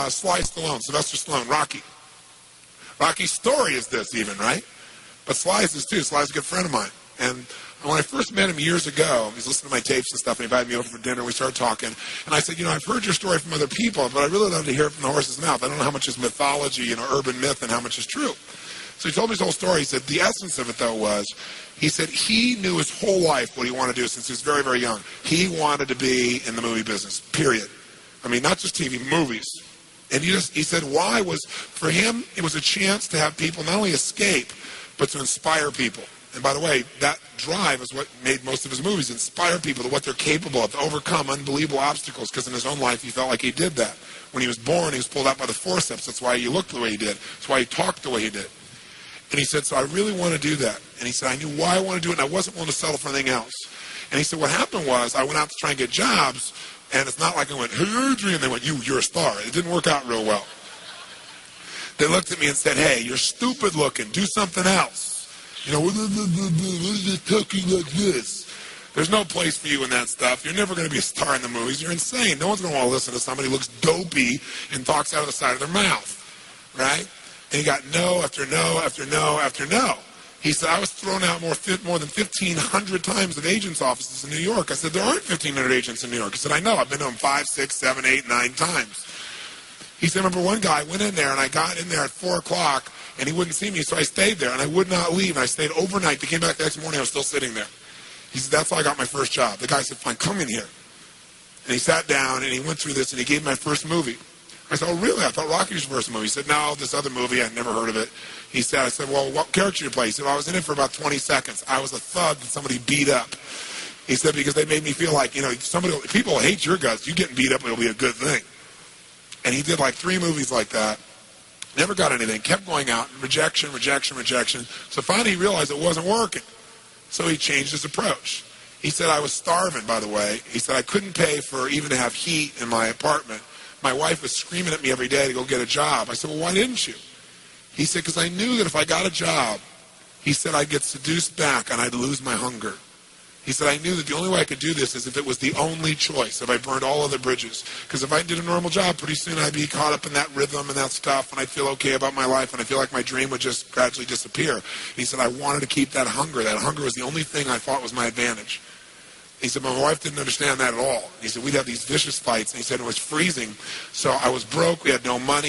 Sly Stallone, Sylvester Stallone, Rocky. Rocky's story is this even, right? But Sly's is too. Sly's a good friend of mine. And when I first met him years ago, he was listening to my tapes and stuff, and he invited me over for dinner. We started talking. And I said, I've heard your story from other people, but I really love to hear it from the horse's mouth. I don't know how much is mythology, urban myth, and how much is true. So he told me his whole story. He said the essence of it, though, was he said he knew his whole life what he wanted to do since he was very, very young. He wanted to be in the movie business, period. I mean, not just TV, movies. And he said why was, for him, it was a chance to have people not only escape, but to inspire people. And by the way, that drive is what made most of his movies, inspire people to what they're capable of, to overcome unbelievable obstacles, because in his own life he felt like he did that. When he was born, he was pulled out by the forceps. That's why he looked the way he did. That's why he talked the way he did. And he said, so I really want to do that. And he said, I knew why I wanted to do it, and I wasn't willing to settle for anything else. And he said, what happened was, I went out to try and get jobs, and it's not like I went, hey, Adrian, they went, you're a star. It didn't work out real well. They looked at me and said, hey, you're stupid looking. Do something else. What is it talking like this? There's no place for you in that stuff. You're never going to be a star in the movies. You're insane. No one's going to want to listen to somebody who looks dopey and talks out of the side of their mouth, right? And he got no after no after no after no. He said, I was thrown out more than 1,500 times of agents' offices in New York. I said, there aren't 1,500 agents in New York. He said, I know. I've been to them 5, 6, 7, 8, 9 times. He said, remember one guy went in there, and I got in there at 4 o'clock, and he wouldn't see me, so I stayed there, and I would not leave. And I stayed overnight. They came back the next morning. I was still sitting there. He said, that's how I got my first job. The guy said, fine, come in here. And he sat down, and he went through this, and he gave me my first movie. I said, oh, really? I thought Rocky was your first movie. He said, no, this other movie, I'd never heard of it. I said, well, what character did you play? He said, well, I was in it for about 20 seconds. I was a thug that somebody beat up. He said, because they made me feel like, people hate your guts. You getting beat up, it'll be a good thing. And he did like 3 movies like that. Never got anything. Kept going out. Rejection, rejection, rejection. So finally he realized it wasn't working. So he changed his approach. He said, I was starving, by the way. He said, I couldn't pay for even to have heat in my apartment. My wife was screaming at me every day to go get a job. I said, well, why didn't you? He said, because I knew that if I got a job, he said, I'd get seduced back and I'd lose my hunger. He said, I knew that the only way I could do this is if it was the only choice, if I burned all other bridges. Because if I did a normal job, pretty soon I'd be caught up in that rhythm and that stuff, and I'd feel okay about my life, and I feel like my dream would just gradually disappear. And he said, I wanted to keep that hunger. That hunger was the only thing I thought was my advantage. He said, but my wife didn't understand that at all. He said, we'd have these vicious fights, and he said, it was freezing, so I was broke, we had no money.